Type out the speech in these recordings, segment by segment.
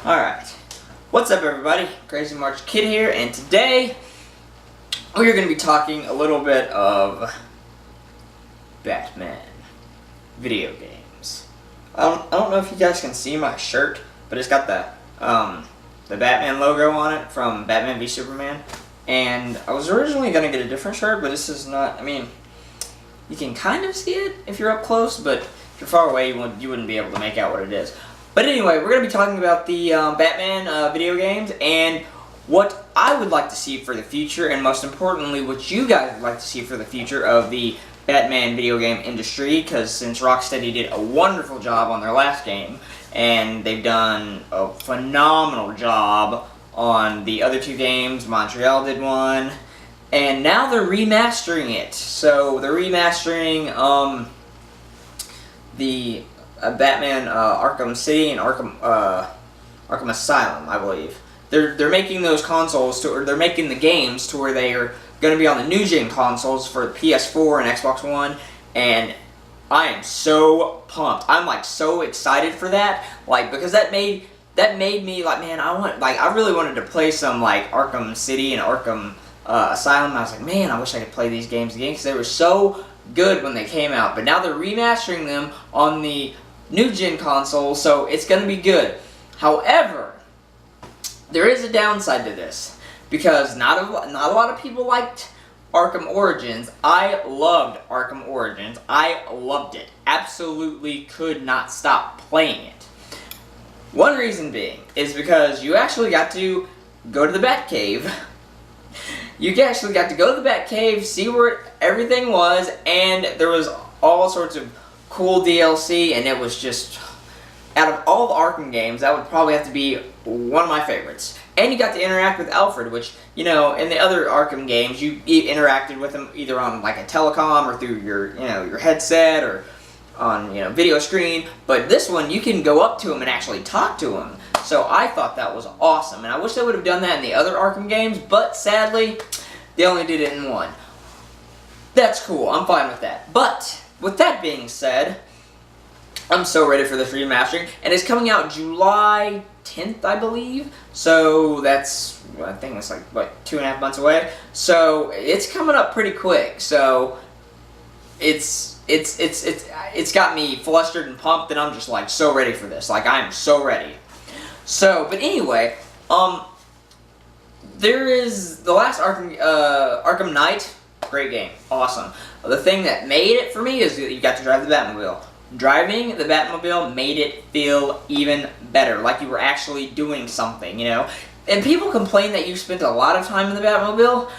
Alright, what's up everybody? Crazy March Kid here, and today we're going to be talking a little bit of Batman video games. I don't know if you guys can see my shirt, but it's got the Batman logo on it from Batman v Superman. And I was originally going to get a different shirt, but this is not, I mean, you can kind of see it if you're up close, but if you're far away you wouldn't be able to make out what it is. But anyway, we're going to be talking about the Batman video games and what I would like to see for the future, and most importantly, what you guys would like to see for the future of the Batman video game industry, because since Rocksteady did a wonderful job on their last game, and they've done a phenomenal job on the other two games. Montreal did one, and now they're remastering it. So they're remastering the Batman Arkham City and Arkham Asylum, I believe. They're making those consoles or they're making the games to where they are going to be on the new gen consoles for the PS4 and Xbox One, and I am so pumped. I'm like so excited for that, like, because that made me like, man, I really wanted to play some like Arkham City and Arkham Asylum. I was like, man, I wish I could play these games again because they were so good when they came out. But now they're remastering them on the new gen console, so it's going to be good. However, there is a downside to this because not a lot of people liked Arkham Origins. I loved Arkham Origins. I loved it. Absolutely could not stop playing it. One reason being is because you actually got to go to the Batcave. You actually got to go to the Batcave, see where everything was, and there was all sorts of cool DLC, and it was just, out of all the Arkham games, that would probably have to be one of my favorites. And you got to interact with Alfred, which, you know, in the other Arkham games, you interacted with him either on like a telecom or through your, your headset or on, video screen. But this one, you can go up to him and actually talk to him. So I thought that was awesome, and I wish they would have done that in the other Arkham games, but sadly, they only did it in one. That's cool, I'm fine with that. But with that being said, I'm so ready for this remastering, and it's coming out July 10th, I believe. So that's, I think it's like, what, 2.5 months away. So it's coming up pretty quick. So it's got me flustered and pumped, and I'm just like so ready for this. Like, I'm so ready. So, but anyway, there is the last Arkham Knight. Great game, awesome. The thing that made it for me is that you got to drive the Batmobile. Driving the Batmobile made it feel even better, like you were actually doing something, And people complain that you spent a lot of time in the Batmobile.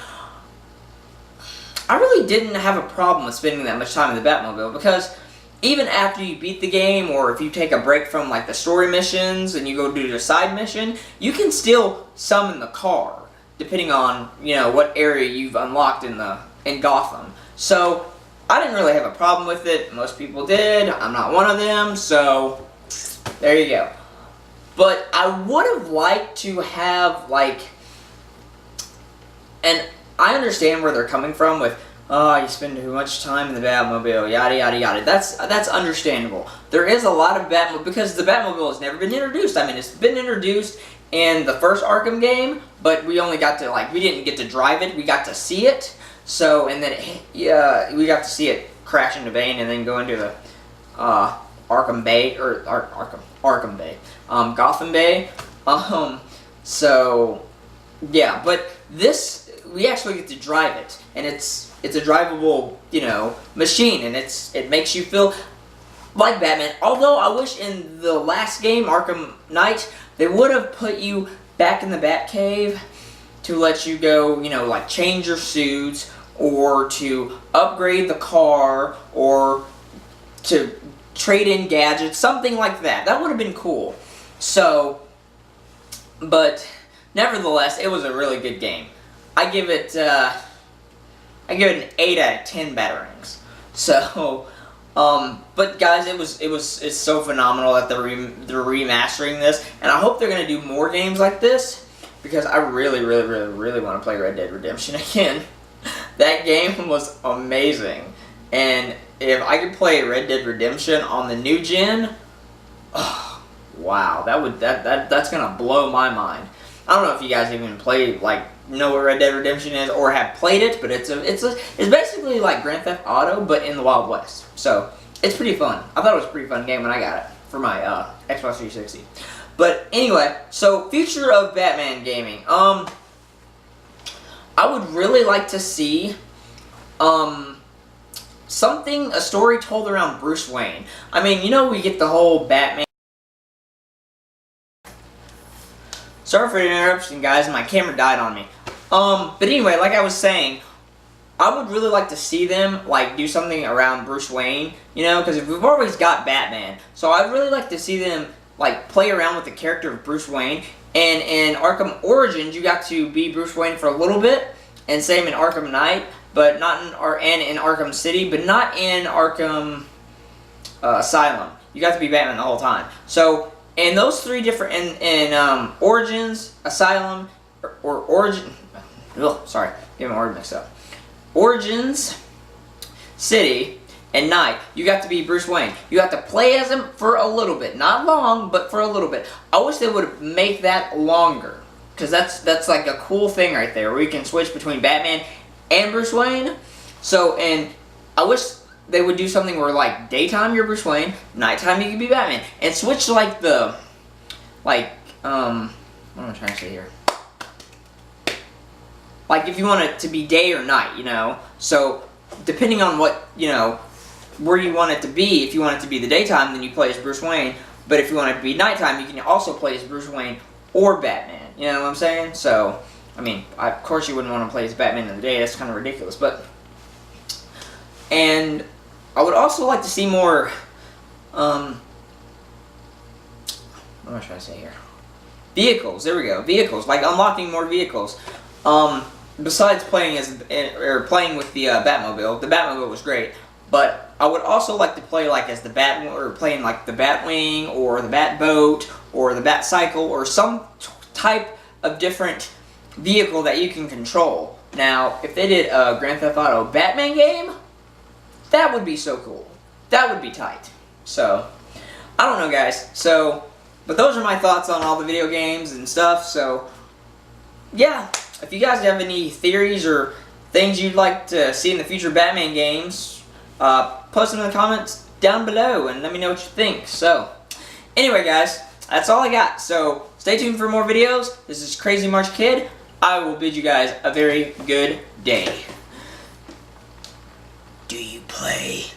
I really didn't have a problem with spending that much time in the Batmobile, because even after you beat the game, or if you take a break from like the story missions and you go do the side mission, you can still summon the car, depending on, what area you've unlocked in Gotham. So I didn't really have a problem with it. Most people did. I'm not one of them, so there you go. But I would have liked to have, like, and I understand where they're coming from with, oh, you spend too much time in the Batmobile, yada yada yada. That's understandable. There is a lot of Batmobile, because the Batmobile has never been introduced. I mean, it's been introduced in the first Arkham game, but we only got to, we didn't get to drive it, we got to see it. So, and then, we got to see it crash into Bane and then go into the Arkham Bay, or Arkham Bay, Gotham Bay. So, yeah, but this, we actually get to drive it, and it's a drivable, machine, and it makes you feel like Batman. Although I wish in the last game, Arkham Knight, they would have put you back in the Batcave to let you go, like change your suits, or to upgrade the car, or to trade in gadgets, something like that. That would have been cool. So, but nevertheless, it was a really good game. I give it an 8 out of 10 batarangs. So, but guys, it's so phenomenal that they're remastering this, and I hope they're gonna do more games like this, because I really want to play Red Dead Redemption again. That game was amazing, and if I could play Red Dead Redemption on the new gen, oh, Wow, that's gonna blow my mind. I don't know if you guys even play know what Red Dead Redemption is or have played it, but it's basically like Grand Theft Auto but in the Wild West. So it's pretty fun. I thought it was a pretty fun game when I got it for my Xbox 360. But anyway, so future of Batman gaming. I would really like to see a story told around Bruce Wayne. I mean, you know, we get the whole Batman. Sorry for the interruption, guys. My camera died on me. But anyway, like I was saying, I would really like to see them do something around Bruce Wayne. You know, because we've always got Batman, so I'd really like to see them play around with the character of Bruce Wayne. And in Arkham Origins, you got to be Bruce Wayne for a little bit, and same in Arkham Knight, but not in in Arkham City, but not in Arkham Asylum. You got to be Batman the whole time. So in those three different in Origins, Asylum, or Origin. Sorry, get my word mixed up. Origins, City, and Night, you got to be Bruce Wayne. You have to play as him for a little bit. Not long, but for a little bit. I wish they would make that longer, because that's like a cool thing right there, where you can switch between Batman and Bruce Wayne. So, and I wish they would do something where daytime you're Bruce Wayne, nighttime you can be Batman, and switch what am I trying to say here? If you want it to be day or night, you know. So depending on what, you know, where you want it to be, if you want it to be the daytime, then you play as Bruce Wayne. But if you want it to be nighttime, you can also play as Bruce Wayne or Batman. You know what I'm saying? So, I mean, of course you wouldn't want to play as Batman in the day. That's kind of ridiculous. And I would also like to see more, what am I trying to say here? Vehicles. There we go. Vehicles. Unlocking more vehicles. Besides playing with the Batmobile. The Batmobile was great, but I would also like to play as the playing the Batwing or the Batboat or the Batcycle or some type of different vehicle that you can control. Now, if they did a Grand Theft Auto Batman game, that would be so cool. That would be tight. So, I don't know, guys. So, but those are my thoughts on all the video games and stuff. So, yeah. If you guys have any theories or things you'd like to see in the future Batman games, post them in the comments down below and let me know what you think. So, anyway, guys, that's all I got. So, stay tuned for more videos. This is Crazy March Kid. I will bid you guys a very good day. Do you play